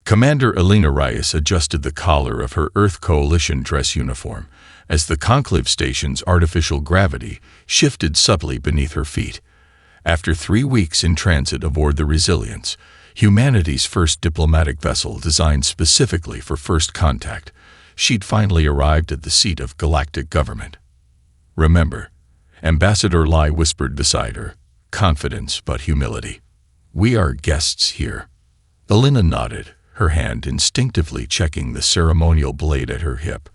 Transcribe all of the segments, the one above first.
Commander Elena Reyes adjusted the collar of her Earth Coalition dress uniform as the Conclave Station's artificial gravity shifted subtly beneath her feet. After 3 weeks in transit aboard the Resilience, humanity's first diplomatic vessel designed specifically for first contact, she'd finally arrived at the seat of galactic government. "Remember," Ambassador Lai whispered beside her, confidence but humility. "We are guests here." Elena nodded, her hand instinctively checking the ceremonial blade at her hip,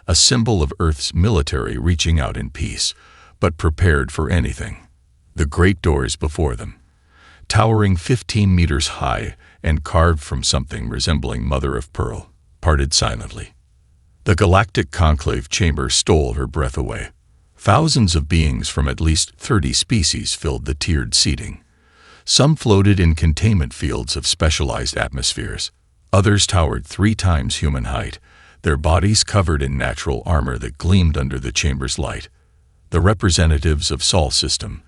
a symbol of Earth's military reaching out in peace, but prepared for anything. The great doors before them, towering 15 meters high and carved from something resembling mother of pearl, parted silently. The galactic conclave chamber stole her breath away. Thousands of beings from at least 30 species filled the tiered seating. Some floated in containment fields of specialized atmospheres. Others towered 3 times human height, their bodies covered in natural armor that gleamed under the chamber's light. The representatives of Sol System,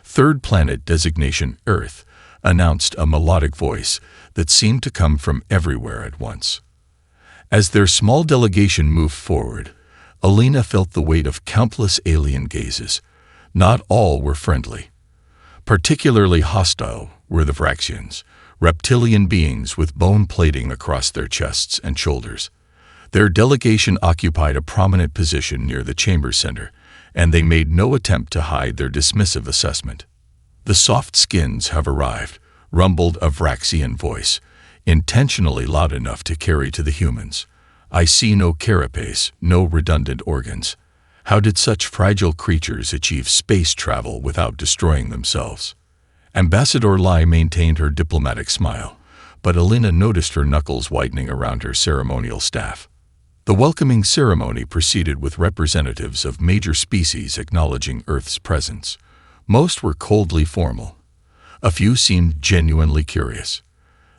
third planet designation Earth, announced a melodic voice that seemed to come from everywhere at once. As their small delegation moved forward, Elena felt the weight of countless alien gazes. Not all were friendly. Particularly hostile were the Vraxians, reptilian beings with bone plating across their chests and shoulders. Their delegation occupied a prominent position near the chamber center, and they made no attempt to hide their dismissive assessment. "The soft skins have arrived," rumbled a Vraxian voice, intentionally loud enough to carry to the humans. "I see no carapace, no redundant organs. How did such fragile creatures achieve space travel without destroying themselves?" Ambassador Lai maintained her diplomatic smile, but Elena noticed her knuckles whitening around her ceremonial staff. The welcoming ceremony proceeded with representatives of major species acknowledging Earth's presence. Most were coldly formal. A few seemed genuinely curious.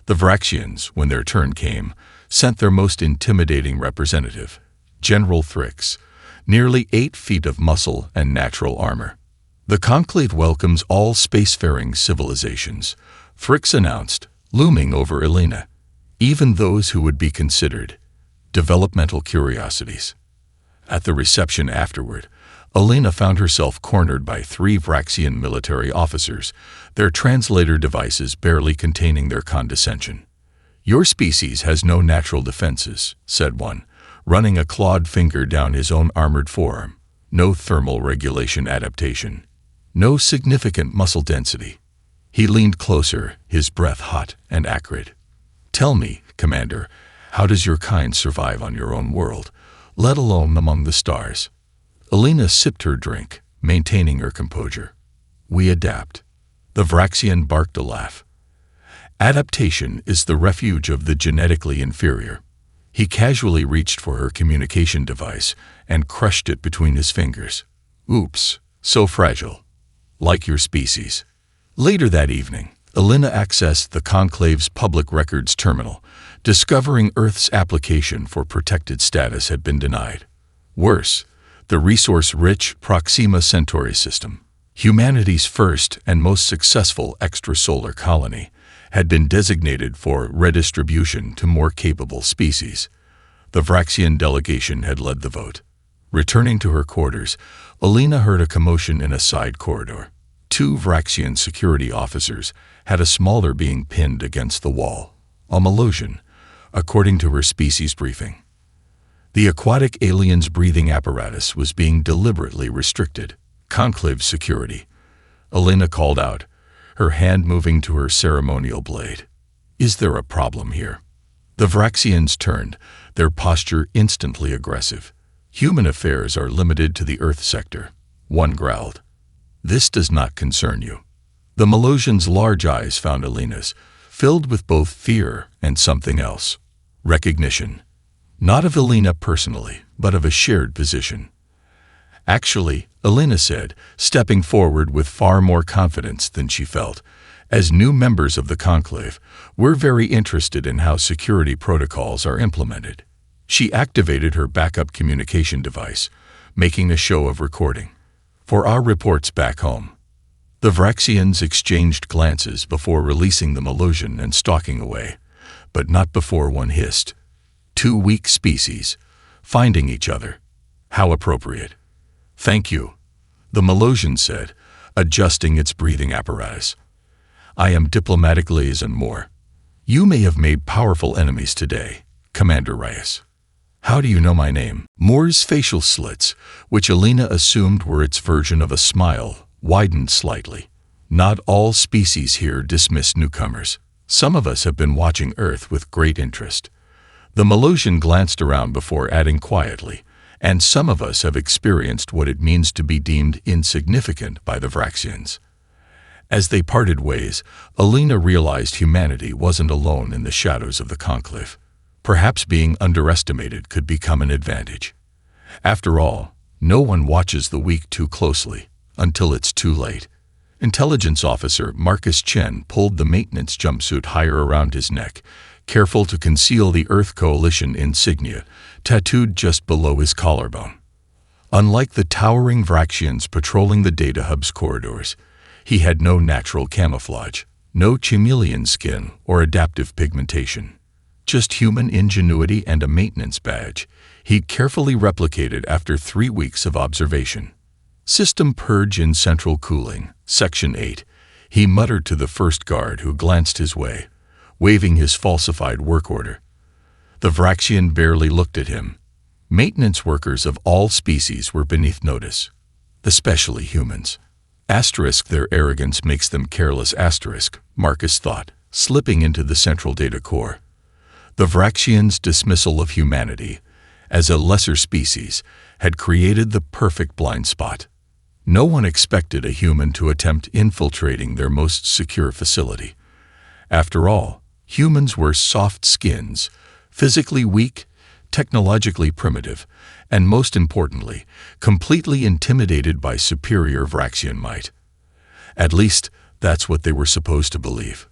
The Vraxians, when their turn came, sent their most intimidating representative, General Thrix, nearly 8 feet of muscle and natural armor. "The Conclave welcomes all spacefaring civilizations," Thrix announced, looming over Elena, "even those who would be considered developmental curiosities." At the reception afterward, Elena found herself cornered by 3 Vraxian military officers, their translator devices barely containing their condescension. "Your species has no natural defenses," said one, running a clawed finger down his own armored forearm. "No thermal regulation adaptation. No significant muscle density." He leaned closer, his breath hot and acrid. "Tell me, Commander, how does your kind survive on your own world, let alone among the stars?" Elena sipped her drink, maintaining her composure. "We adapt." The Vraxian barked a laugh. "Adaptation is the refuge of the genetically inferior." He casually reached for her communication device and crushed it between his fingers. "Oops, so fragile. Like your species." Later that evening, Elena accessed the Conclave's public records terminal, discovering Earth's application for protected status had been denied. Worse, the resource-rich Proxima Centauri system, humanity's first and most successful extrasolar colony, had been designated for redistribution to more capable species. The Vraxian delegation had led the vote. Returning to her quarters, Elena heard a commotion in a side corridor. 2 Vraxian security officers had a smaller being pinned against the wall, a Melosian, according to her species briefing. The aquatic alien's breathing apparatus was being deliberately restricted. "Conclave security," Elena called out, her hand moving to her ceremonial blade. "Is there a problem here?" The Vraxians turned, their posture instantly aggressive. "Human affairs are limited to the Earth sector," one growled. "This does not concern you." The Melosian's large eyes found Elena's, filled with both fear and something else. Recognition. Not of Elena personally, but of a shared position. "Actually," Elena said, stepping forward with far more confidence than she felt, "as new members of the Conclave, we're very interested in how security protocols are implemented." She activated her backup communication device, making a show of recording. "For our reports back home." The Vraxians exchanged glances before releasing the Melosian and stalking away, but not before one hissed. Two weak species, finding each other. How appropriate. Thank you, the Melosian said, adjusting its breathing apparatus. I am diplomatic liaison more. You may have made powerful enemies today, Commander Reyes. How do you know my name? Moore's facial slits, which Alina assumed were its version of a smile, widened slightly. Not all species here dismiss newcomers. Some of us have been watching Earth with great interest. The Melosian glanced around before adding quietly, and some of us have experienced what it means to be deemed insignificant by the Vraxians. As they parted ways, Alina realized humanity wasn't alone in the shadows of the conclave. Perhaps being underestimated could become an advantage. After all, no one watches the weak too closely, until it's too late. Intelligence Officer Marcus Chen pulled the maintenance jumpsuit higher around his neck, careful to conceal the Earth Coalition insignia tattooed just below his collarbone. Unlike the towering Vraxians patrolling the data hub's corridors, he had no natural camouflage, no chameleon skin or adaptive pigmentation. Just human ingenuity and a maintenance badge he'd carefully replicated after 3 weeks of observation. System purge in central cooling, Section 8, he muttered to the first guard who glanced his way, waving his falsified work order. The Vraxian barely looked at him. Maintenance workers of all species were beneath notice, especially humans. Asterisk their arrogance makes them careless asterisk, Marcus thought, slipping into the central data core. The Vraxians' dismissal of humanity, as a lesser species, had created the perfect blind spot. No one expected a human to attempt infiltrating their most secure facility. After all, humans were soft skins, physically weak, technologically primitive, and most importantly, completely intimidated by superior Vraxian might. At least, that's what they were supposed to believe.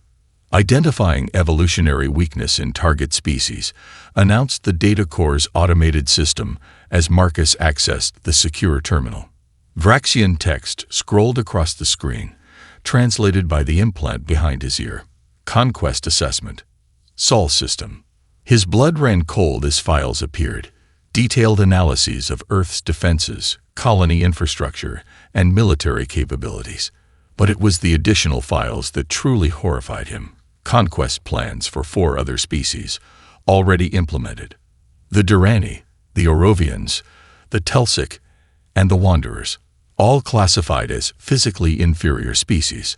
Identifying evolutionary weakness in target species announced the data core's automated system as Marcus accessed the secure terminal. Vraxian text scrolled across the screen, translated by the implant behind his ear. Conquest assessment. Sol system. His blood ran cold as files appeared. Detailed analyses of Earth's defenses, colony infrastructure, and military capabilities. But it was the additional files that truly horrified him. Conquest plans for 4 other species, already implemented. The Durrani, the Orovians, the Telsic, and the Wanderers, all classified as physically inferior species,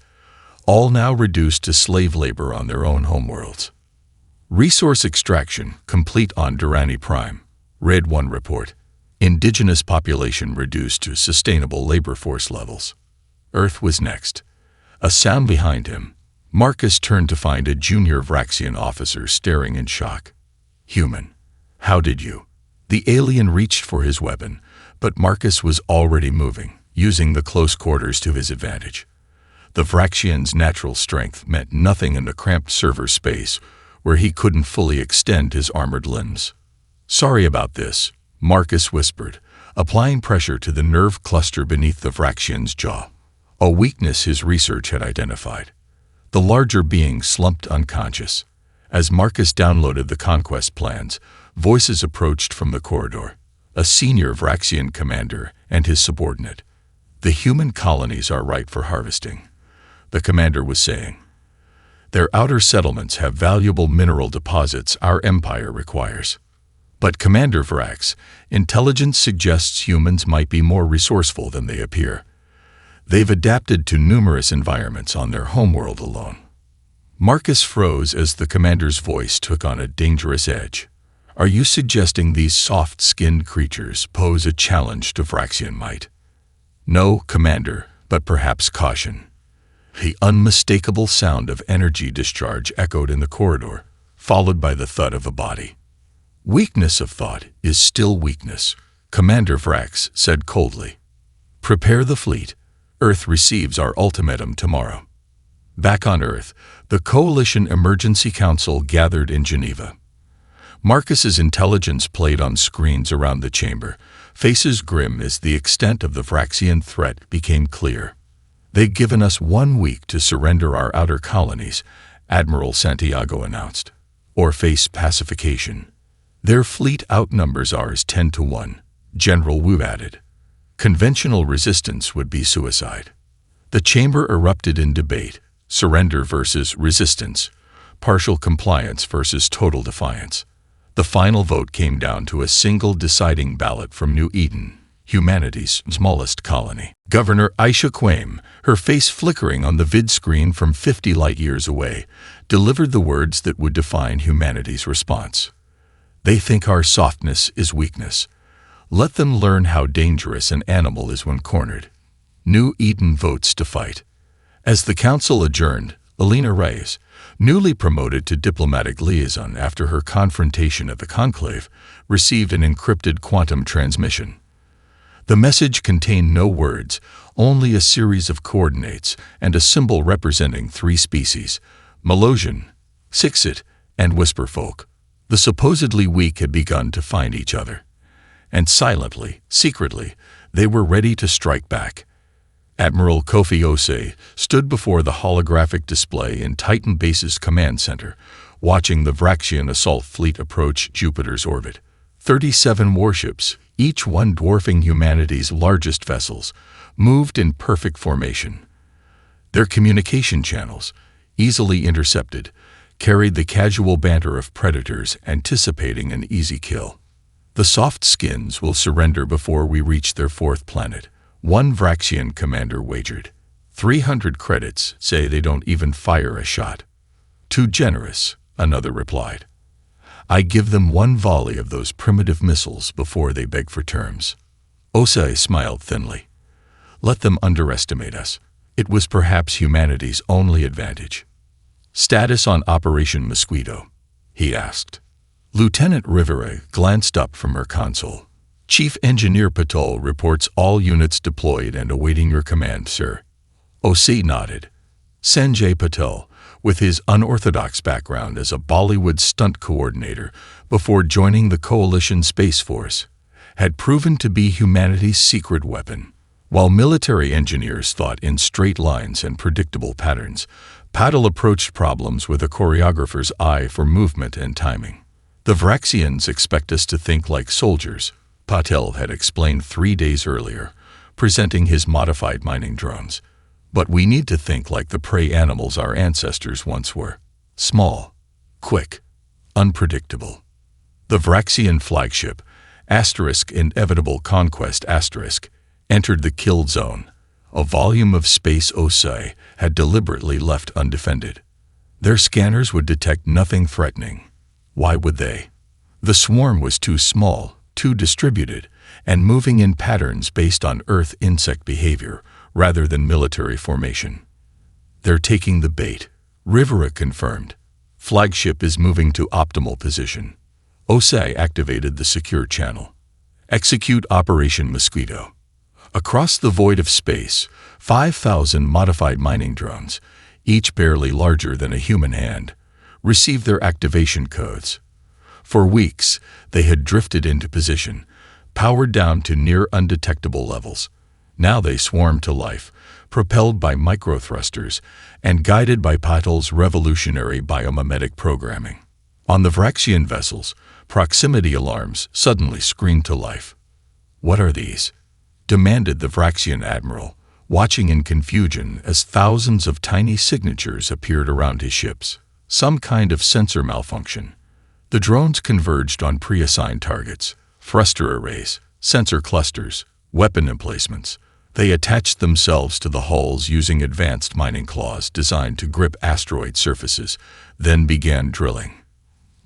all now reduced to slave labor on their own homeworlds. Resource extraction complete on Durrani Prime, read one report. Indigenous population reduced to sustainable labor force levels. Earth was next. A sound behind him. Marcus turned to find a junior Vraxian officer staring in shock. Human. How did you? The alien reached for his weapon, but Marcus was already moving, using the close quarters to his advantage. The Vraxian's natural strength meant nothing in the cramped server space where he couldn't fully extend his armored limbs. Sorry about this, Marcus whispered, applying pressure to the nerve cluster beneath the Vraxian's jaw, a weakness his research had identified. The larger being slumped unconscious. As Marcus downloaded the conquest plans, voices approached from the corridor, a senior Vraxian commander and his subordinate. The human colonies are ripe for harvesting, the commander was saying. Their outer settlements have valuable mineral deposits our empire requires. But Commander Vrax, intelligence suggests humans might be more resourceful than they appear. They've adapted to numerous environments on their homeworld alone. Marcus froze as the commander's voice took on a dangerous edge. Are you suggesting these soft-skinned creatures pose a challenge to Vraxian might? No, Commander, but perhaps caution. The unmistakable sound of energy discharge echoed in the corridor, followed by the thud of a body. Weakness of thought is still weakness, Commander Vrax said coldly. Prepare the fleet. Earth receives our ultimatum tomorrow. Back on Earth, the Coalition Emergency Council gathered in Geneva. Marcus's intelligence played on screens around the chamber, faces grim as the extent of the Vraxian threat became clear. They've given us 1 week to surrender our outer colonies, Admiral Santiago announced. or face pacification. Their fleet outnumbers ours 10-1, General Wu added. Conventional resistance would be suicide. The chamber erupted in debate, surrender versus resistance, partial compliance versus total defiance. The final vote came down to a single deciding ballot from New Eden, humanity's smallest colony. Governor Aisha Quaim, her face flickering on the vid screen from 50 light-years away, delivered the words that would define humanity's response. They think our softness is weakness. Let them learn how dangerous an animal is when cornered. New Eden votes to fight. As the council adjourned, Alina Reyes, newly promoted to diplomatic liaison after her confrontation at the conclave, received an encrypted quantum transmission. The message contained no words, only a series of coordinates and a symbol representing 3 species, Melosian, Sixit, and Whisperfolk. The supposedly weak had begun to find each other. And silently, secretly, they were ready to strike back. Admiral Kofi Osei stood before the holographic display in Titan Base's command center, watching the Vraxian assault fleet approach Jupiter's orbit. 37 warships, each one dwarfing humanity's largest vessels, moved in perfect formation. Their communication channels, easily intercepted, carried the casual banter of predators anticipating an easy kill. The soft skins will surrender before we reach their 4th planet, one Vraxian commander wagered. 300 credits say they don't even fire a shot. Too generous, another replied. I give them 1 volley of those primitive missiles before they beg for terms. Osei smiled thinly. Let them underestimate us. It was perhaps humanity's only advantage. Status on Operation Mosquito, he asked. Lieutenant Rivera glanced up from her console. Chief Engineer Patel reports all units deployed and awaiting your command, sir. Osei nodded. Sanjay Patel, with his unorthodox background as a Bollywood stunt coordinator before joining the Coalition Space Force, had proven to be humanity's secret weapon. While military engineers thought in straight lines and predictable patterns, Patel approached problems with a choreographer's eye for movement and timing. The Vraxians expect us to think like soldiers, Patel had explained 3 days earlier, presenting his modified mining drones. But we need to think like the prey animals our ancestors once were. Small, quick, unpredictable. The Vraxian flagship, Inevitable Conquest *, entered the kill zone, a volume of space Osei had deliberately left undefended. Their scanners would detect nothing threatening. Why would they? The swarm was too small, too distributed, and moving in patterns based on Earth insect behavior rather than military formation. They're taking the bait, Rivera confirmed. Flagship is moving to optimal position. Osei activated the secure channel. Execute Operation Mosquito. Across the void of space, 5,000 modified mining drones, each barely larger than a human hand, received their activation codes. For weeks, they had drifted into position, powered down to near undetectable levels. Now they swarmed to life, propelled by microthrusters and guided by Patel's revolutionary biomimetic programming. On the Vraxian vessels, proximity alarms suddenly screamed to life. What are these? Demanded the Vraxian admiral, watching in confusion as thousands of tiny signatures appeared around his ships. Some kind of sensor malfunction. The drones converged on pre-assigned targets, thruster arrays, sensor clusters, weapon emplacements. They attached themselves to the hulls using advanced mining claws designed to grip asteroid surfaces, then began drilling.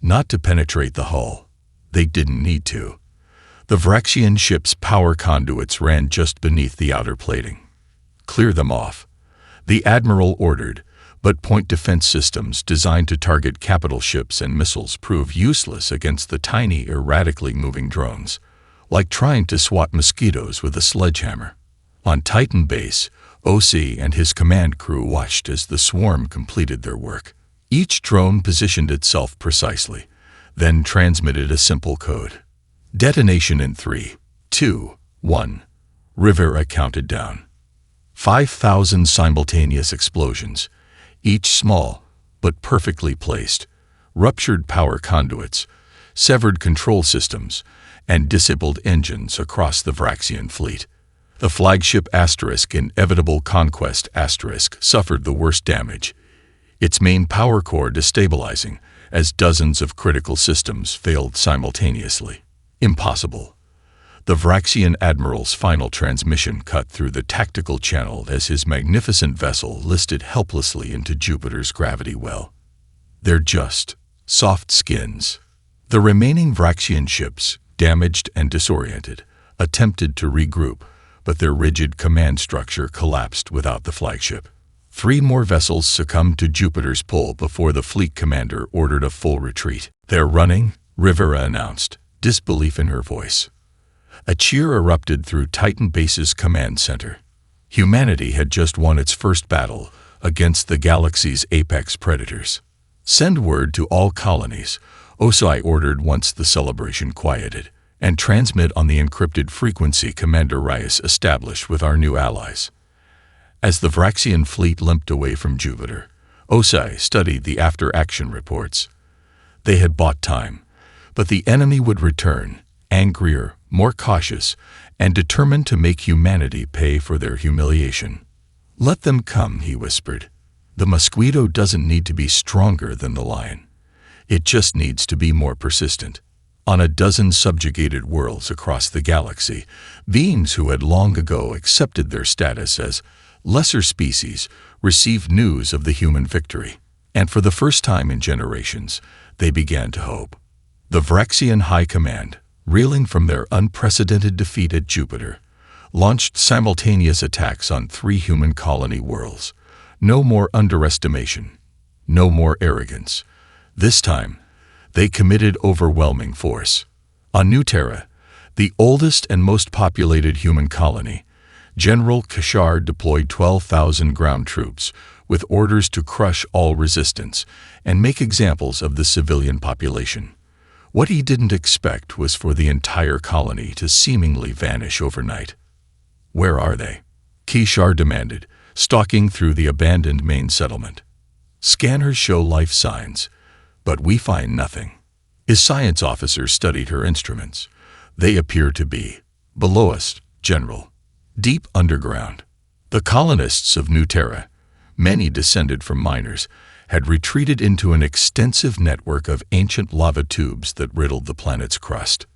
Not to penetrate the hull. They didn't need to. The Vraxian ship's power conduits ran just beneath the outer plating. Clear them off. The admiral ordered, but point defense systems designed to target capital ships and missiles proved useless against the tiny, erratically moving drones, like trying to swat mosquitoes with a sledgehammer. On Titan Base, Osei and his command crew watched as the swarm completed their work. Each drone positioned itself precisely, then transmitted a simple code. Detonation in 3, 2, 1. Rivera counted down. 5,000 simultaneous explosions, each small but perfectly placed, ruptured power conduits, severed control systems, and disabled engines across the Vraxian fleet. The flagship Inevitable Conquest suffered the worst damage, its main power core destabilizing as dozens of critical systems failed simultaneously. Impossible. The Vraxian admiral's final transmission cut through the tactical channel as his magnificent vessel listed helplessly into Jupiter's gravity well. They're just soft skins. The remaining Vraxian ships, damaged and disoriented, attempted to regroup, but their rigid command structure collapsed without the flagship. 3 more vessels succumbed to Jupiter's pull before the fleet commander ordered a full retreat. "They're running," Rivera announced, disbelief in her voice. A cheer erupted through Titan Base's command center. Humanity had just won its first battle against the galaxy's apex predators. "Send word to all colonies," Osai ordered once the celebration quieted, "and transmit on the encrypted frequency Commander Reyes established with our new allies." As the Vraxian fleet limped away from Jupiter, Osai studied the after-action reports. They had bought time, but the enemy would return, angrier, more cautious, and determined to make humanity pay for their humiliation. "Let them come," he whispered. "The mosquito doesn't need to be stronger than the lion. It just needs to be more persistent." On a dozen subjugated worlds across the galaxy, beings who had long ago accepted their status as lesser species received news of the human victory, and for the first time in generations, they began to hope. The Vraxian High Command, reeling from their unprecedented defeat at Jupiter, launched simultaneous attacks on 3 human colony worlds. No more underestimation, no more arrogance. This time, they committed overwhelming force. On New Terra, the oldest and most populated human colony, General Kashar deployed 12,000 ground troops with orders to crush all resistance and make examples of the civilian population. What he didn't expect was for the entire colony to seemingly vanish overnight. "Where are they?" Kishar demanded, stalking through the abandoned main settlement. "Scanners show life signs, but we find nothing." His science officer studied her instruments. "They appear to be below us, General. Deep underground." The colonists of New Terra, many descended from miners, had retreated into an extensive network of ancient lava tubes that riddled the planet's crust.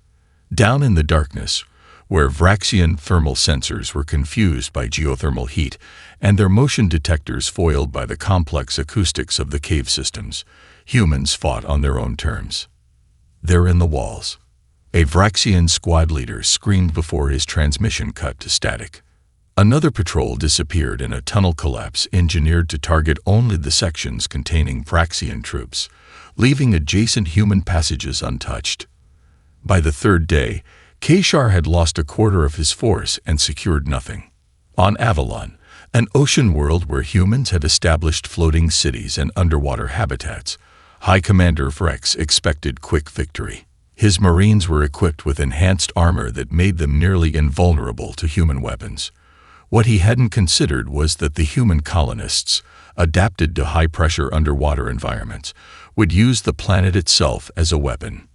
Down in the darkness, where Vraxian thermal sensors were confused by geothermal heat and their motion detectors foiled by the complex acoustics of the cave systems, humans fought on their own terms. "They're in the walls," a Vraxian squad leader screamed before his transmission cut to static. Another patrol disappeared in a tunnel collapse engineered to target only the sections containing Vraxian troops, leaving adjacent human passages untouched. By the 3rd day, Kashar had lost a quarter of his force and secured nothing. On Avalon, an ocean world where humans had established floating cities and underwater habitats, High Commander Vrex expected quick victory. His Marines were equipped with enhanced armor that made them nearly invulnerable to human weapons. What he hadn't considered was that the human colonists, adapted to high-pressure underwater environments, would use the planet itself as a weapon.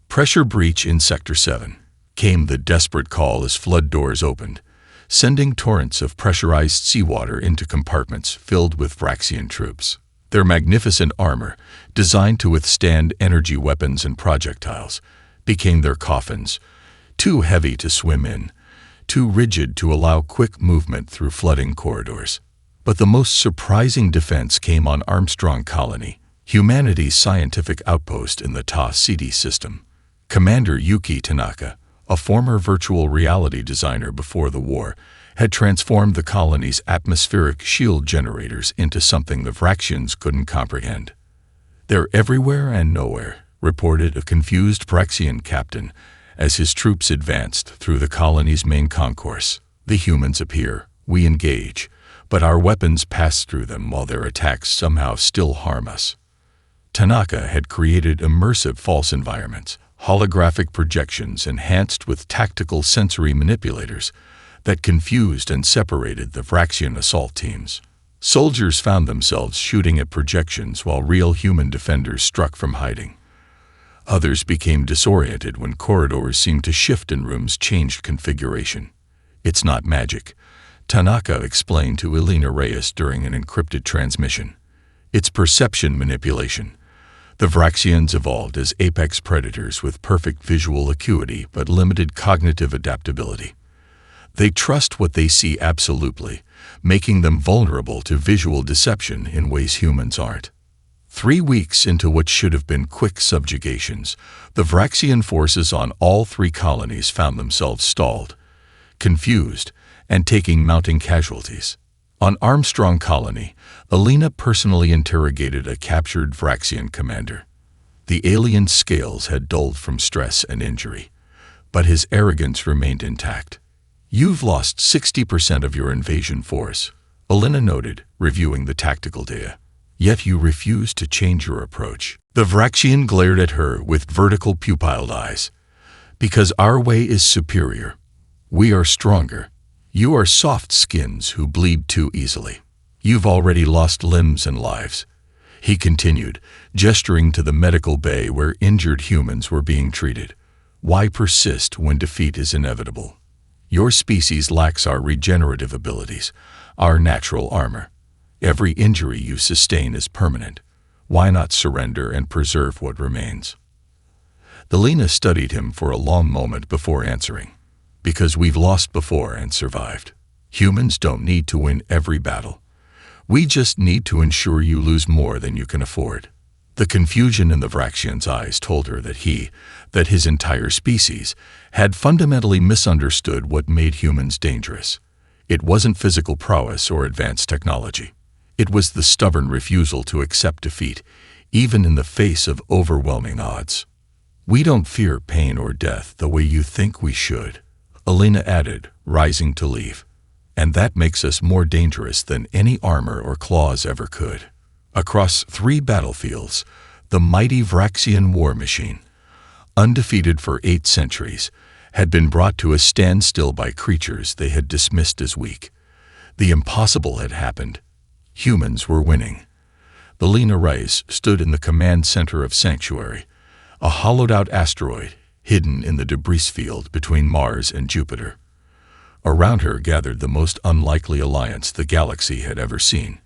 "Pressure breach in Sector 7. Came the desperate call as flood doors opened, sending torrents of pressurized seawater into compartments filled with Vraxian troops. Their magnificent armor, designed to withstand energy weapons and projectiles, became their coffins, too heavy to swim in, too rigid to allow quick movement through flooding corridors. But the most surprising defense came on Armstrong Colony, humanity's scientific outpost in the Ta-City system. Commander Yuki Tanaka, a former virtual reality designer before the war, had transformed the colony's atmospheric shield generators into something the Vraxians couldn't comprehend. "They're everywhere and nowhere," reported a confused Vraxian captain as his troops advanced through the colony's main concourse. "The humans appear, we engage, but our weapons pass through them while their attacks somehow still harm us." Tanaka had created immersive false environments, holographic projections enhanced with tactical sensory manipulators, that confused and separated the Vraxian assault teams. Soldiers found themselves shooting at projections while real human defenders struck from hiding. Others became disoriented when corridors seemed to shift and rooms changed configuration. "It's not magic," Tanaka explained to Elena Reyes during an encrypted transmission. "It's perception manipulation. The Vraxians evolved as apex predators with perfect visual acuity but limited cognitive adaptability. They trust what they see absolutely, making them vulnerable to visual deception in ways humans aren't." 3 weeks into what should have been quick subjugations, the Vraxian forces on all 3 colonies found themselves stalled, confused, and taking mounting casualties. On Armstrong Colony, Elena personally interrogated a captured Vraxian commander. The alien's scales had dulled from stress and injury, but his arrogance remained intact. "You've lost 60% of your invasion force," Elena noted, reviewing the tactical data. "Yet you refuse to change your approach." The Vraxian glared at her with vertical pupilled eyes. "Because our way is superior. We are stronger. You are soft skins who bleed too easily. You've already lost limbs and lives," he continued, gesturing to the medical bay where injured humans were being treated. "Why persist when defeat is inevitable? Your species lacks our regenerative abilities, our natural armor. Every injury you sustain is permanent. Why not surrender and preserve what remains?" Elena studied him for a long moment before answering. "Because we've lost before and survived. Humans don't need to win every battle. We just need to ensure you lose more than you can afford." The confusion in the Vraxian's eyes told her that his entire species, had fundamentally misunderstood what made humans dangerous. It wasn't physical prowess or advanced technology. It was the stubborn refusal to accept defeat, even in the face of overwhelming odds. "We don't fear pain or death the way you think we should," Elena added, rising to leave. "And that makes us more dangerous than any armor or claws ever could." Across 3 battlefields, the mighty Vraxian war machine, undefeated for 8 centuries, had been brought to a standstill by creatures they had dismissed as weak. The impossible had happened. Humans were winning. Elena Reyes stood in the command center of Sanctuary, a hollowed-out asteroid hidden in the debris field between Mars and Jupiter. Around her gathered the most unlikely alliance the galaxy had ever seen.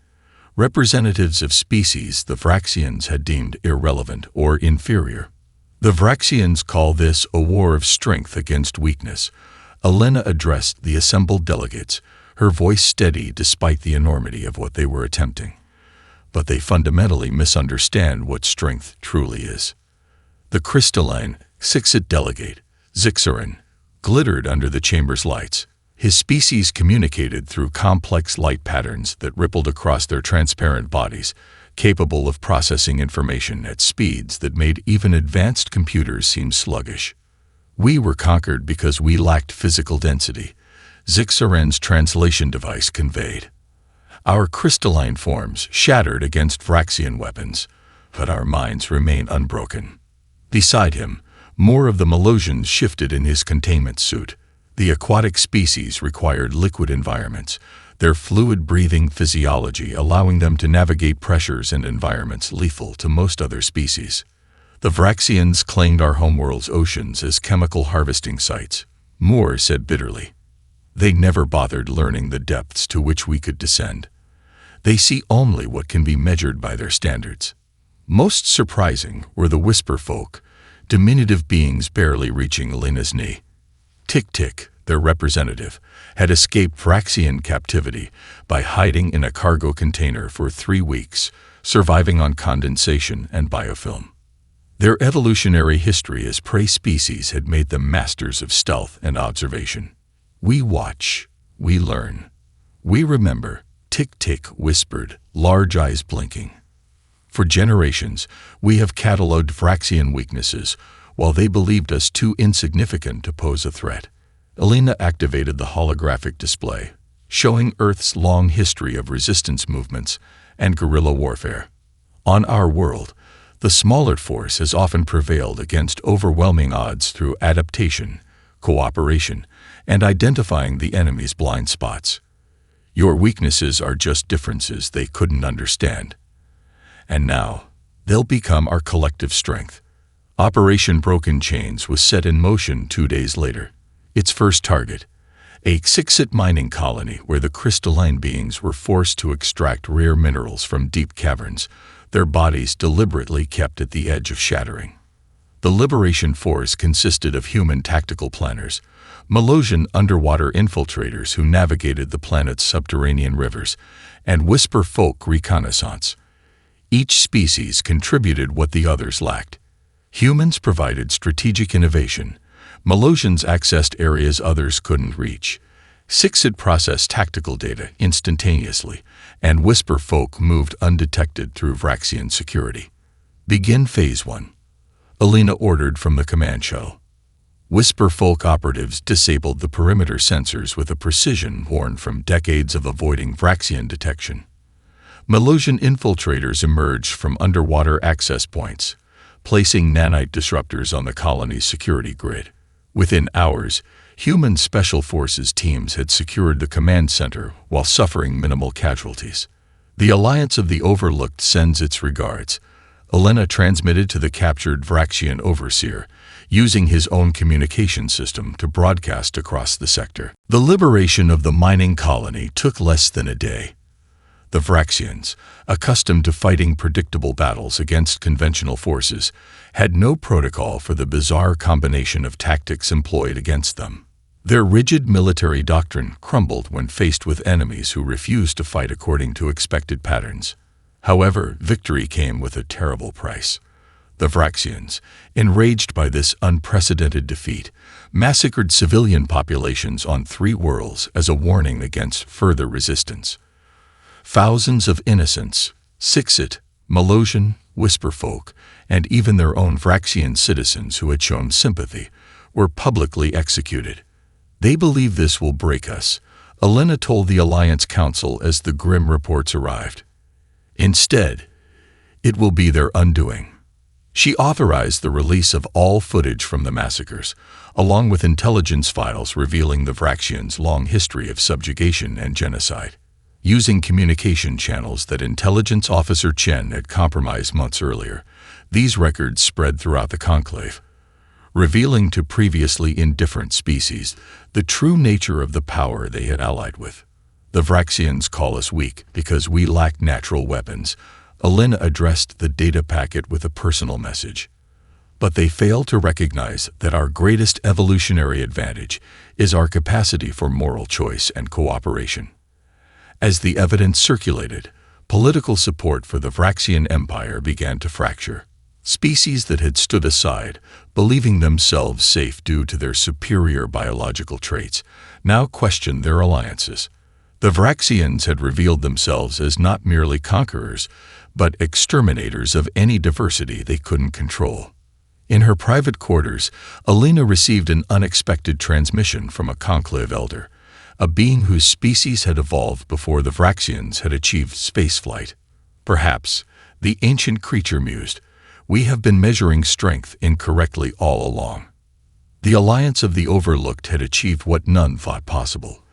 Representatives of species the Vraxians had deemed irrelevant or inferior. "The Vraxians call this a war of strength against weakness," Elena addressed the assembled delegates, her voice steady despite the enormity of what they were attempting. "But they fundamentally misunderstand what strength truly is." The crystalline, Sixit delegate, Zixarin, glittered under the chamber's lights. His species communicated through complex light patterns that rippled across their transparent bodies, capable of processing information at speeds that made even advanced computers seem sluggish. "We were conquered because we lacked physical density," Zixarin's translation device conveyed. "Our crystalline forms shattered against Vraxian weapons, but our minds remain unbroken." Beside him, more of the Melosians shifted in his containment suit. The aquatic species required liquid environments, their fluid-breathing physiology allowing them to navigate pressures and environments lethal to most other species. "The Vraxians claimed our homeworld's oceans as chemical harvesting sites," Moore said bitterly. "They never bothered learning the depths to which we could descend. They see only what can be measured by their standards." Most surprising were the whisper folk, diminutive beings barely reaching Elena's knee. Tick-Tick, their representative, had escaped Vraxian captivity by hiding in a cargo container for 3 weeks, surviving on condensation and biofilm. Their evolutionary history as prey species had made them masters of stealth and observation. "We watch, we learn, we remember," Tick-Tick whispered, large eyes blinking. "For generations, we have catalogued Vraxian weaknesses, while they believed us too insignificant to pose a threat." Elena activated the holographic display, showing Earth's long history of resistance movements and guerrilla warfare. On our world, the smaller force has often prevailed against overwhelming odds through adaptation, cooperation, and identifying the enemy's blind spots. Your weaknesses are just differences they couldn't understand. And now, they'll become our collective strength. Operation Broken Chains was set in motion 2 days later. Its first target, a Xixit mining colony where the crystalline beings were forced to extract rare minerals from deep caverns, their bodies deliberately kept at the edge of shattering. The Liberation Force consisted of human tactical planners, Malosian underwater infiltrators who navigated the planet's subterranean rivers, and Whisper Folk reconnaissance. Each species contributed what the others lacked. Humans provided strategic innovation. Malosians accessed areas others couldn't reach. Xixit processed tactical data instantaneously, and Whisper Folk moved undetected through Vraxian security. Begin Phase 1. Alina ordered from the command shuttle. Whisper Folk operatives disabled the perimeter sensors with a precision worn from decades of avoiding Vraxian detection. Malosian infiltrators emerged from underwater access points, placing nanite disruptors on the colony's security grid. Within hours, human special forces teams had secured the command center while suffering minimal casualties. The Alliance of the Overlooked sends its regards. Alina transmitted to the captured Vraxian overseer, using his own communication system to broadcast across the sector. The liberation of the mining colony took less than a day. The Vraxians, accustomed to fighting predictable battles against conventional forces, had no protocol for the bizarre combination of tactics employed against them. Their rigid military doctrine crumbled when faced with enemies who refused to fight according to expected patterns. However, victory came with a terrible price. The Vraxians, enraged by this unprecedented defeat, massacred civilian populations on 3 worlds as a warning against further resistance. Thousands of innocents, Xixit, Malosian, Whisper Folk, and even their own Vraxian citizens who had shown sympathy, were publicly executed. They believe this will break us, Alina told the Alliance Council as the grim reports arrived. Instead, it will be their undoing. She authorized the release of all footage from the massacres, along with intelligence files revealing the Vraxians' long history of subjugation and genocide. Using communication channels that Intelligence Officer Chen had compromised months earlier, these records spread throughout the Conclave, revealing to previously indifferent species the true nature of the power they had allied with. The Vraxians call us weak because we lack natural weapons. Alina addressed the data packet with a personal message. But they fail to recognize that our greatest evolutionary advantage is our capacity for moral choice and cooperation. As the evidence circulated, political support for the Vraxian Empire began to fracture. Species that had stood aside, believing themselves safe due to their superior biological traits, now questioned their alliances. The Vraxians had revealed themselves as not merely conquerors, but exterminators of any diversity they couldn't control. In her private quarters, Alina received an unexpected transmission from a Conclave elder, a being whose species had evolved before the Vraxians had achieved spaceflight. Perhaps, the ancient creature mused, we have been measuring strength incorrectly all along. The Alliance of the Overlooked had achieved what none thought possible.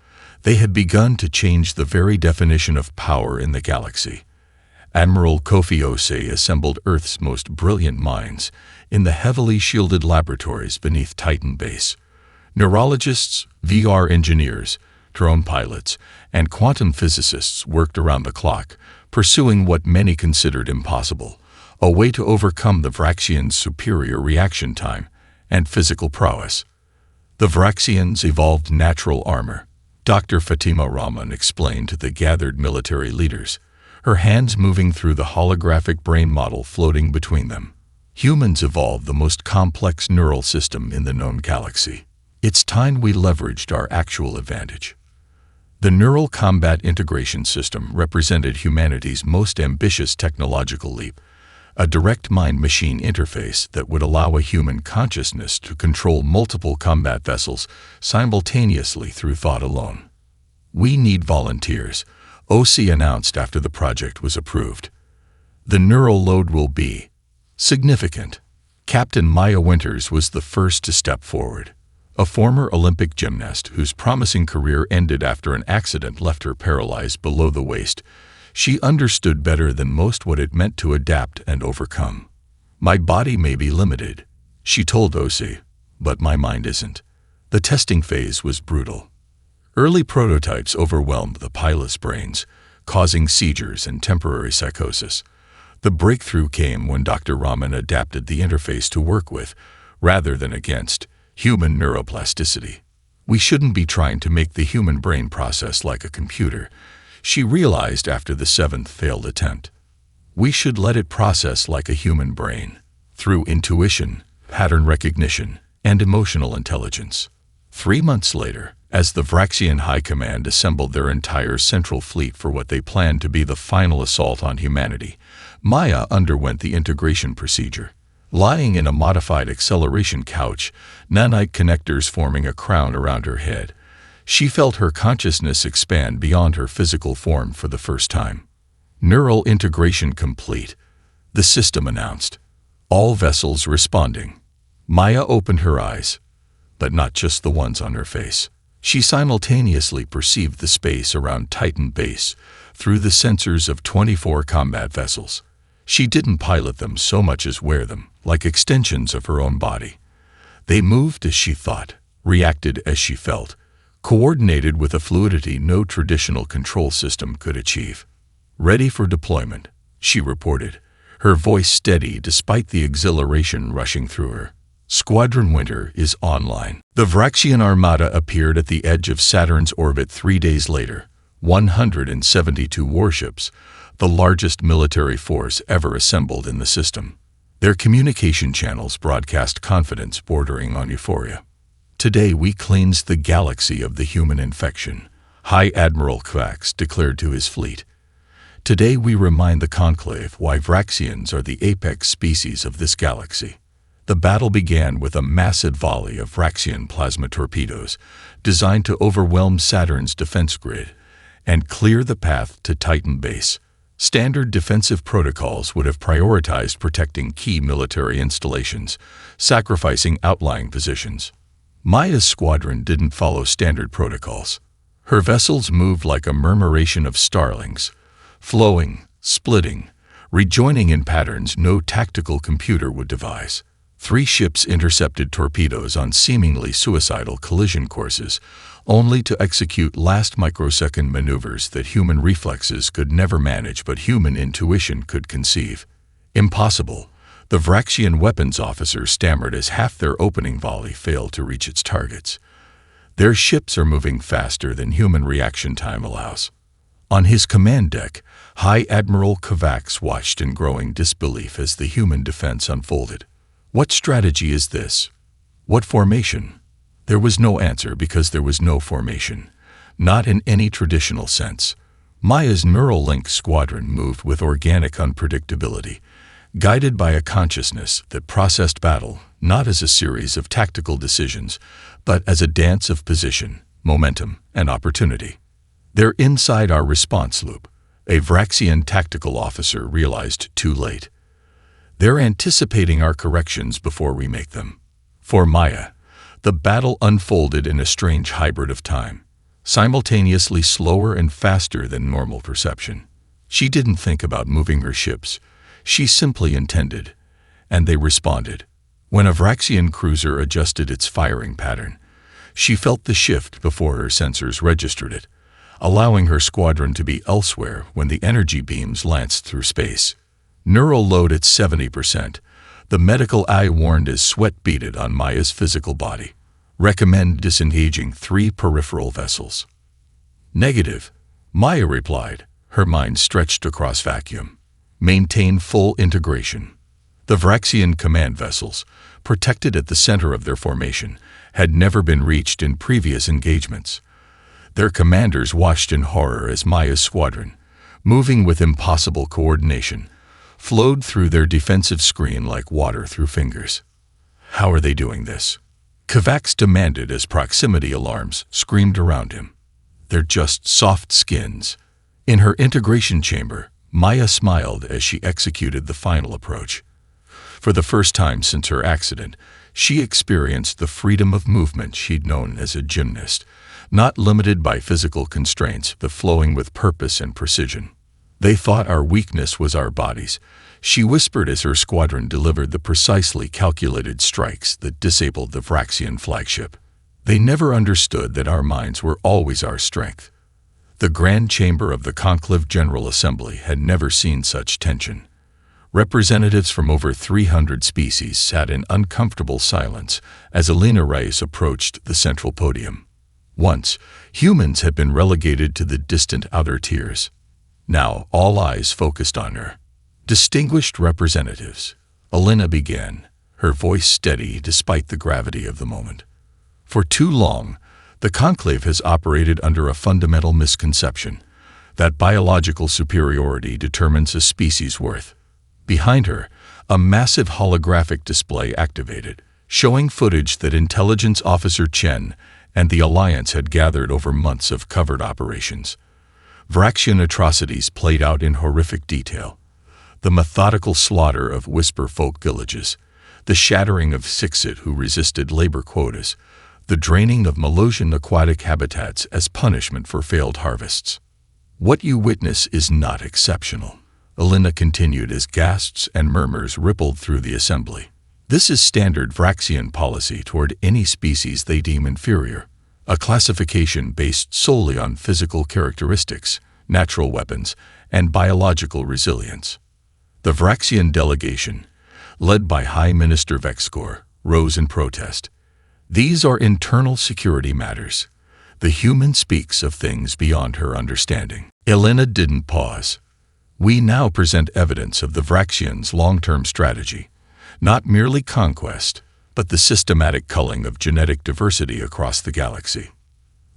They had begun to change the very definition of power in the galaxy. Admiral Kofi Ose assembled Earth's most brilliant minds in the heavily shielded laboratories beneath Titan Base. Neurologists, VR engineers, drone pilots, and quantum physicists worked around the clock, pursuing what many considered impossible, a way to overcome the Vraxians' superior reaction time and physical prowess. The Vraxians evolved natural armor, Dr. Fatima Rahman explained to the gathered military leaders, her hands moving through the holographic brain model floating between them. Humans evolved the most complex neural system in the known galaxy. It's time we leveraged our actual advantage. The Neural Combat Integration System represented humanity's most ambitious technological leap, a direct mind-machine interface that would allow a human consciousness to control multiple combat vessels simultaneously through thought alone. We need volunteers, OC announced after the project was approved. The neural load will be significant. Captain Maya Winters was the first to step forward. a former Olympic gymnast whose promising career ended after an accident left her paralyzed below the waist. She understood better than most what it meant to adapt and overcome. "My body may be limited," she told OC, "but my mind isn't." The testing phase was brutal. Early prototypes overwhelmed the pilot's brains, causing seizures and temporary psychosis. The breakthrough came when Dr. Rahman adapted the interface to work with, rather than against, human neuroplasticity. "We shouldn't be trying to make the human brain process like a computer," she realized after the 7th failed attempt. "We should let it process like a human brain, through intuition, pattern recognition, and emotional intelligence." 3 months later, as the Vraxian High Command assembled their entire central fleet for what they planned to be the final assault on humanity, Maya underwent the integration procedure. Lying in a modified acceleration couch, nanite connectors forming a crown around her head, she felt her consciousness expand beyond her physical form for the first time. "Neural integration complete," the system announced. All vessels responding. Maya opened her eyes, but not just the ones on her face. She simultaneously perceived the space around Titan Base through the sensors of 24 combat vessels. She didn't pilot them so much as wear them, like extensions of her own body. They moved as she thought, reacted as she felt, coordinated with a fluidity no traditional control system could achieve. "Ready for deployment," she reported, her voice steady despite the exhilaration rushing through her. "Squadron Winter is online." The Vraxian Armada appeared at the edge of Saturn's orbit 3 days later, 172 warships, the largest military force ever assembled in the system. Their communication channels broadcast confidence bordering on euphoria. "Today we cleansed the galaxy of the human infection," High Admiral Quax declared to his fleet. "Today we remind the Conclave why Vraxians are the apex species of this galaxy." The battle began with a massive volley of Vraxian plasma torpedoes, designed to overwhelm Saturn's defense grid and clear the path to Titan Base. Standard defensive protocols would have prioritized protecting key military installations, sacrificing outlying positions. Maya's squadron didn't follow standard protocols. Her vessels moved like a murmuration of starlings, flowing, splitting, rejoining in patterns no tactical computer would devise. 3 ships intercepted torpedoes on seemingly suicidal collision courses, only to execute last microsecond maneuvers that human reflexes could never manage but human intuition could conceive. "Impossible," the Vraxian weapons officer stammered as half their opening volley failed to reach its targets. "Their ships are moving faster than human reaction time allows." On his command deck, High Admiral Kovacs watched in growing disbelief as the human defense unfolded. "What strategy is this? What formation?" There was no answer because there was no formation, not in any traditional sense. Maya's neural link squadron moved with organic unpredictability, guided by a consciousness that processed battle not as a series of tactical decisions, but as a dance of position, momentum, and opportunity. "They're inside our response loop," a Vraxian tactical officer realized too late. "They're anticipating our corrections before we make them." For Maya, the battle unfolded in a strange hybrid of time, simultaneously slower and faster than normal perception. She didn't think about moving her ships. She simply intended, and they responded. When a Vraxian cruiser adjusted its firing pattern, she felt the shift before her sensors registered it, allowing her squadron to be elsewhere when the energy beams lanced through space. Neural load at 70%. The medical eye warned as sweat beaded on Maya's physical body. "Recommend disengaging 3 peripheral vessels." "Negative," Maya replied, her mind stretched across vacuum. "Maintain full integration." The Vraxian command vessels, protected at the center of their formation, had never been reached in previous engagements. Their commanders watched in horror as Maya's squadron, moving with impossible coordination, flowed through their defensive screen like water through fingers. "How are they doing this?" Kovacs demanded as proximity alarms screamed around him. "They're just soft skins." In her integration chamber, Maya smiled as she executed the final approach. For the first time since her accident, She experienced the freedom of movement she'd known as a gymnast, not limited by physical constraints, but flowing with purpose and precision. "They thought our weakness was our bodies," she whispered as her squadron delivered the precisely calculated strikes that disabled the Vraxian flagship. "They never understood that our minds were always our strength." The Grand Chamber of the Conclave General Assembly had never seen such tension. Representatives from over 300 species sat in uncomfortable silence as Elena Reyes approached the central podium. Once, humans had been relegated to the distant outer tiers. Now, all eyes focused on her. "Distinguished representatives," Elena began, her voice steady despite the gravity of the moment. "For too long, the Conclave has operated under a fundamental misconception that biological superiority determines a species' worth." Behind her, a massive holographic display activated, showing footage that Intelligence Officer Chen and the Alliance had gathered over months of covert operations. Vraxian atrocities played out in horrific detail. The methodical slaughter of Whisper folk villages, the shattering of Sixit who resisted labor quotas, the draining of Melosian aquatic habitats as punishment for failed harvests. "What you witness is not exceptional," Elena continued as gasps and murmurs rippled through the assembly. "This is standard Vraxian policy toward any species they deem inferior, a classification based solely on physical characteristics, natural weapons, and biological resilience." The Vraxian delegation, led by High Minister Vexcor, rose in protest. "These are internal security matters. The human speaks of things beyond her understanding." Elena didn't pause. "We now present evidence of the Vraxians' long-term strategy, not merely conquest, but the systematic culling of genetic diversity across the galaxy."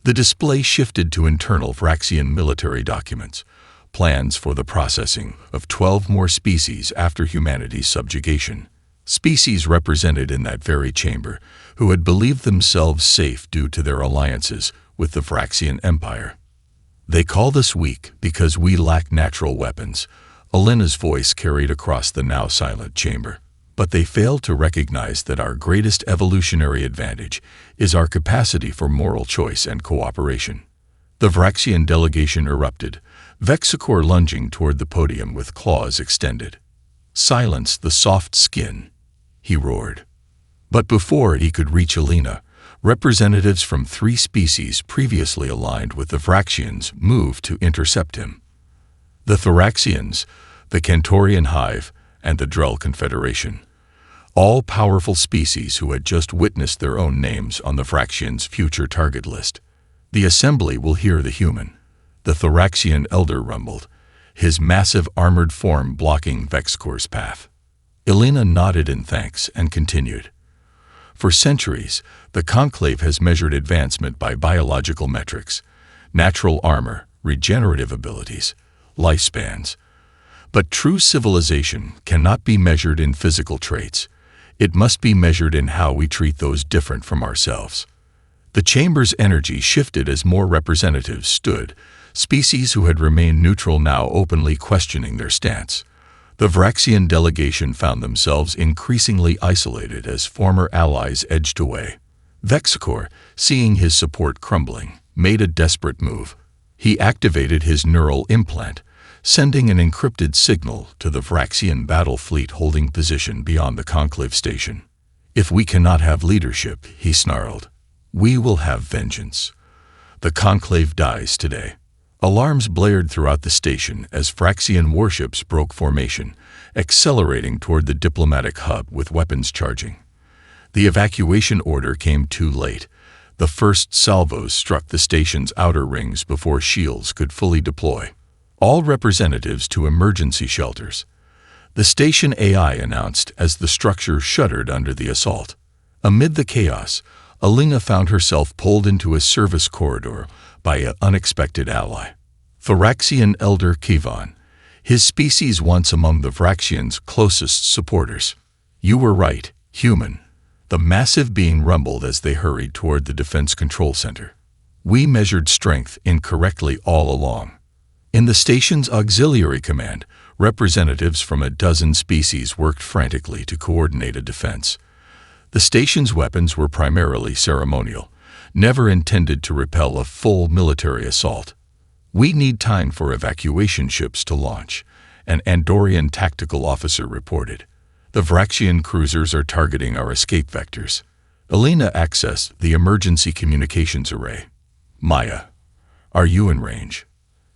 The display shifted to internal Vraxian military documents, plans for the processing of 12 more species after humanity's subjugation. Species represented in that very chamber, who had believed themselves safe due to their alliances with the Vraxian Empire. "They called us weak because we lack natural weapons," Elena's voice carried across the now silent chamber. "But they failed to recognize that our greatest evolutionary advantage is our capacity for moral choice and cooperation." The Vraxian delegation erupted, Vexicor lunging toward the podium with claws extended. "Silence the soft skin," he roared. But before he could reach Elena, representatives from 3 species previously aligned with the Vraxians moved to intercept him. The Thoraxians, the Cantorian Hive, and the Drell Confederation. All powerful species who had just witnessed their own names on the Vraxians' future target list. "The assembly will hear the human," the Thoraxian elder rumbled, his massive armored form blocking Vexcor's path. Elena nodded in thanks and continued. "For centuries, the Conclave has measured advancement by biological metrics, natural armor, regenerative abilities, lifespans. But true civilization cannot be measured in physical traits. It must be measured in how we treat those different from ourselves." The chamber's energy shifted as more representatives stood, species who had remained neutral now openly questioning their stance. The Vraxian delegation found themselves increasingly isolated as former allies edged away. Vexicor, seeing his support crumbling, made a desperate move. He activated his neural implant, sending an encrypted signal to the Vraxian battle fleet holding position beyond the Conclave station. "If we cannot have leadership," he snarled, "we will have vengeance. The Conclave dies today." Alarms blared throughout the station as Vraxian warships broke formation, accelerating toward the diplomatic hub with weapons charging. The evacuation order came too late. The first salvos struck the station's outer rings before shields could fully deploy. "All representatives to emergency shelters," the station AI announced as the structure shuddered under the assault. Amid the chaos, Elena found herself pulled into a service corridor by an unexpected ally. Thoraxian Elder Kivon, his species once among the Vraxians' closest supporters. "You were right, human," the massive being rumbled as they hurried toward the Defense Control Center. "We measured strength incorrectly all along." In the station's auxiliary command, representatives from a dozen species worked frantically to coordinate a defense. The station's weapons were primarily ceremonial, never intended to repel a full military assault. "We need time for evacuation ships to launch," an Andorian tactical officer reported. "The Vraxian cruisers are targeting our escape vectors." Alina accessed the emergency communications array. "Maya, are you in range?"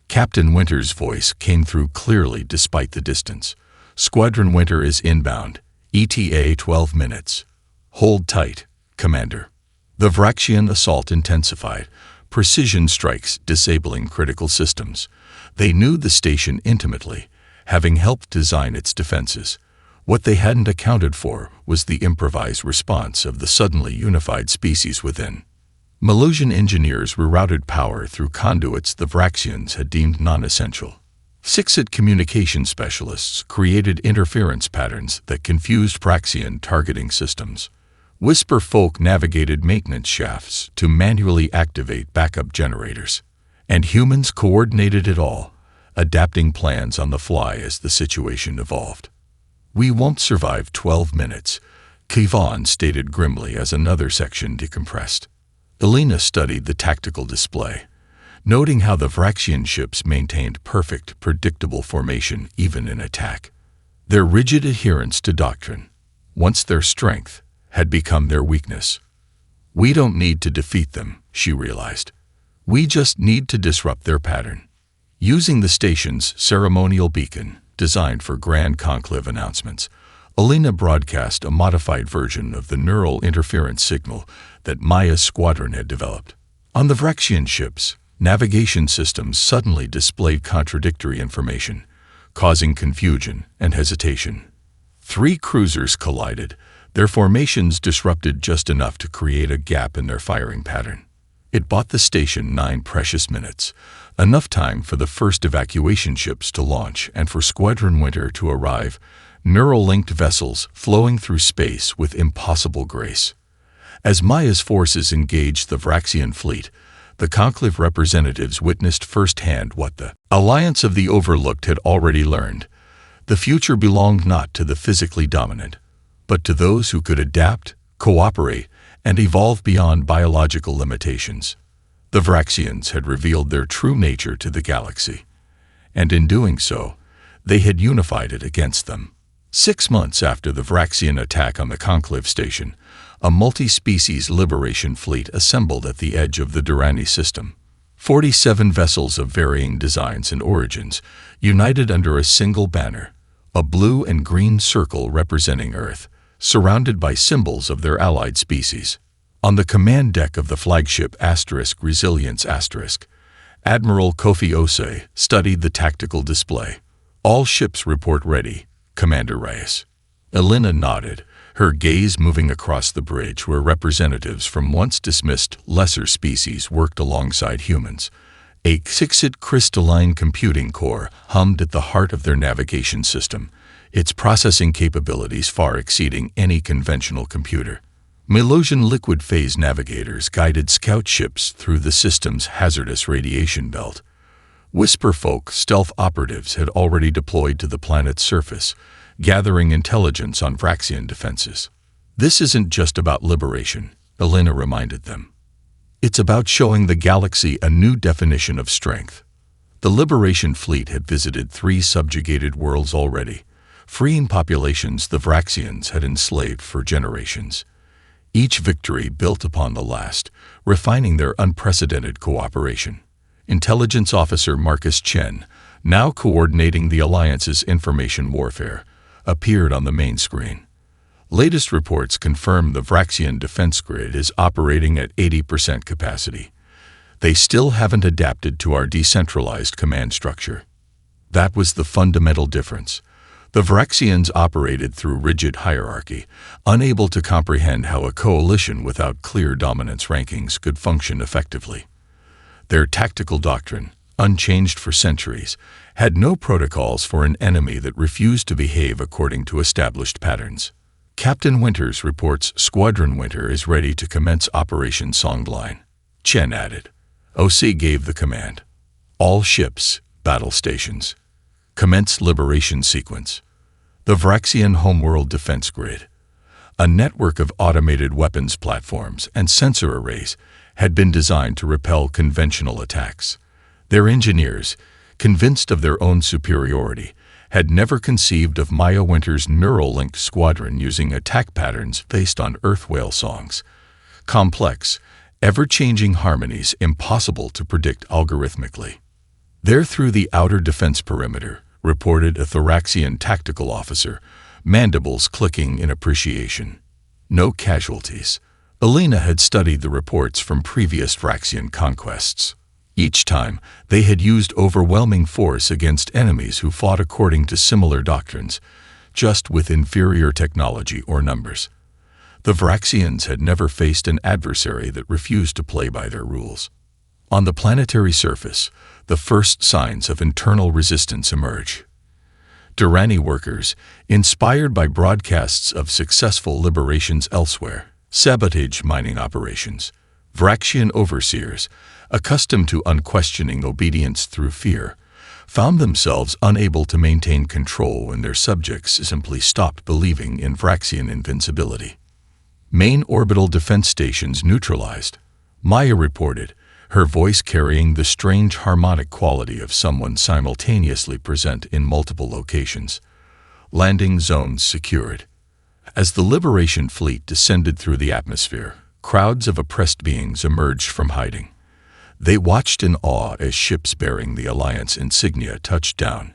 Captain Winter's voice came through clearly despite the distance. "Squadron Winter is inbound. ETA 12 minutes. Hold tight, Commander." The Vraxian assault intensified, precision strikes disabling critical systems. They knew the station intimately, having helped design its defenses. What they hadn't accounted for was the improvised response of the suddenly unified species within. Malusian engineers rerouted power through conduits the Vraxians had deemed non-essential. Sixit communication specialists created interference patterns that confused Vraxian targeting systems. Whisper folk navigated maintenance shafts to manually activate backup generators. And humans coordinated it all, adapting plans on the fly as the situation evolved. "We won't survive 12 minutes, Kivon stated grimly as another section decompressed. Alina studied the tactical display, noting how the Vraxian ships maintained perfect, predictable formation even in attack. Their rigid adherence to doctrine, once their strength, had become their weakness. "We don't need to defeat them," she realized. "We just need to disrupt their pattern." Using the station's ceremonial beacon, designed for Grand Conclave announcements, Alina broadcast a modified version of the neural interference signal that Maya's squadron had developed. On the Vraxian ships, navigation systems suddenly displayed contradictory information, causing confusion and hesitation. 3 cruisers collided, their formations disrupted just enough to create a gap in their firing pattern. It bought the station 9 precious minutes, enough time for the first evacuation ships to launch and for Squadron Winter to arrive, neural-linked vessels flowing through space with impossible grace. As Maya's forces engaged the Vraxian fleet, the Conclave representatives witnessed firsthand what the Alliance of the Overlooked had already learned. The future belonged not to the physically dominant, but to those who could adapt, cooperate, and evolve beyond biological limitations. The Vraxians had revealed their true nature to the galaxy, and in doing so, they had unified it against them. 6 months after the Vraxian attack on the Conclave station, a multi-species liberation fleet assembled at the edge of the Durrani system. 47 vessels of varying designs and origins, united under a single banner, a blue and green circle representing Earth, surrounded by symbols of their allied species. On the command deck of the flagship *Resilience*, Admiral Kofi Osei studied the tactical display. "All ships report ready, Commander Reyes." Alina nodded, her gaze moving across the bridge where representatives from once dismissed lesser species worked alongside humans. A Sixit crystalline computing core hummed at the heart of their navigation system, its processing capabilities far exceeding any conventional computer. Malusian liquid phase navigators guided scout ships through the system's hazardous radiation belt. Whisperfolk stealth operatives had already deployed to the planet's surface, gathering intelligence on Vraxian defenses. "This isn't just about liberation," Alina reminded them. "It's about showing the galaxy a new definition of strength." The Liberation Fleet had visited 3 subjugated worlds already, freeing populations the Vraxians had enslaved for generations. Each victory built upon the last, refining their unprecedented cooperation. Intelligence Officer Marcus Chen, now coordinating the Alliance's information warfare, appeared on the main screen. Latest reports confirm the Vraxian defense grid is operating at 80% capacity. They still haven't adapted to our decentralized command structure. That was the fundamental difference. The Vraxians operated through rigid hierarchy, unable to comprehend how a coalition without clear dominance rankings could function effectively. Their tactical doctrine, unchanged for centuries, had no protocols for an enemy that refused to behave according to established patterns. Captain Winters reports Squadron Winter is ready to commence Operation Songline, Chen added. OC gave the command. "All ships, battle stations. Commence liberation sequence." The Vraxian homeworld defense grid. A network of automated weapons platforms and sensor arrays had been designed to repel conventional attacks. Their engineers, convinced of their own superiority, had never conceived of Maya Winter's neural-linked squadron using attack patterns based on Earth whale songs. Complex, ever-changing harmonies impossible to predict algorithmically. There through the outer defense perimeter, reported a Thoraxian tactical officer, mandibles clicking in appreciation. No casualties. Alina had studied the reports from previous Thraxian conquests. Each time, they had used overwhelming force against enemies who fought according to similar doctrines, just with inferior technology or numbers. The Thraxians had never faced an adversary that refused to play by their rules. On the planetary surface, the first signs of internal resistance emerge. Durrani workers, inspired by broadcasts of successful liberations elsewhere, sabotage mining operations. Thraxian overseers, accustomed to unquestioning obedience through fear, found themselves unable to maintain control when their subjects simply stopped believing in Thraxian invincibility. Main orbital defense stations neutralized, Maya reported, her voice carrying the strange harmonic quality of someone simultaneously present in multiple locations. Landing zones secured. As the Liberation fleet descended through the atmosphere, crowds of oppressed beings emerged from hiding. They watched in awe as ships bearing the Alliance insignia touched down,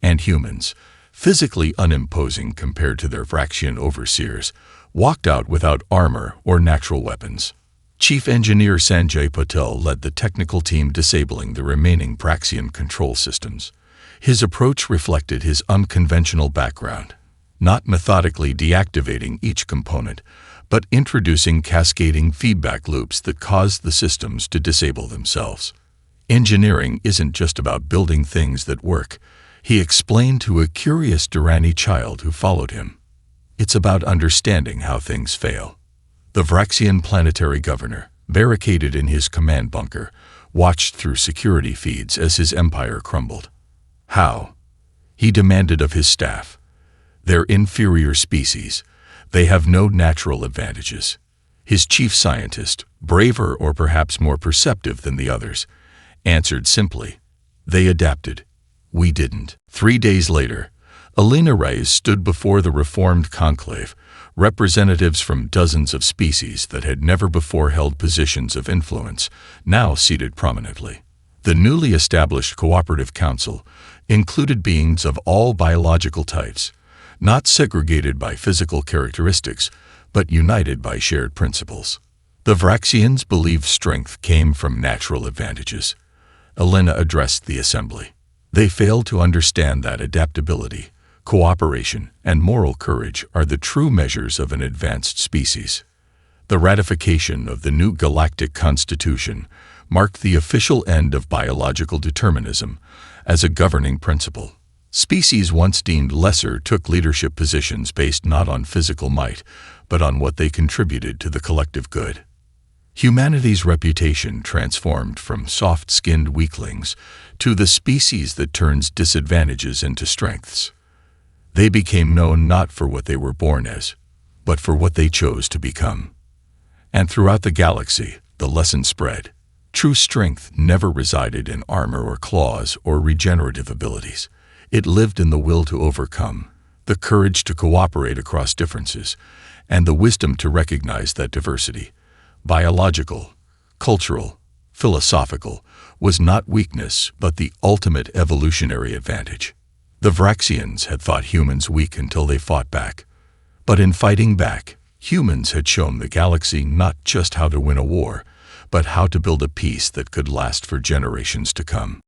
and humans, physically unimposing compared to their Thraxian overseers, walked out without armor or natural weapons. Chief Engineer Sanjay Patel led the technical team disabling the remaining Thraxian control systems. His approach reflected his unconventional background, not methodically deactivating each component, but introducing cascading feedback loops that caused the systems to disable themselves. Engineering isn't just about building things that work, he explained to a curious Durrani child who followed him. It's about understanding how things fail. The Thraxian planetary governor, barricaded in his command bunker, watched through security feeds as his empire crumbled. How? He demanded of his staff. They're inferior species. They have no natural advantages. His chief scientist, braver or perhaps more perceptive than the others, answered simply, "They adapted. We didn't." 3 days later, Alina Reyes stood before the reformed conclave, representatives from dozens of species that had never before held positions of influence, now seated prominently. The newly established Cooperative Council included beings of all biological types, not segregated by physical characteristics, but united by shared principles. The Thraxians believed strength came from natural advantages. Alina addressed the assembly. They failed to understand that adaptability, cooperation, and moral courage are the true measures of an advanced species. The ratification of the new Galactic Constitution marked the official end of biological determinism as a governing principle. Species once deemed lesser took leadership positions based not on physical might, but on what they contributed to the collective good. Humanity's reputation transformed from soft-skinned weaklings to the species that turns disadvantages into strengths. They became known not for what they were born as, but for what they chose to become. And throughout the galaxy, the lesson spread. True strength never resided in armor or claws or regenerative abilities. It lived in the will to overcome, the courage to cooperate across differences, and the wisdom to recognize that diversity, biological, cultural, philosophical, was not weakness but the ultimate evolutionary advantage. The Thraxians had thought humans weak until they fought back. But in fighting back, humans had shown the galaxy not just how to win a war, but how to build a peace that could last for generations to come.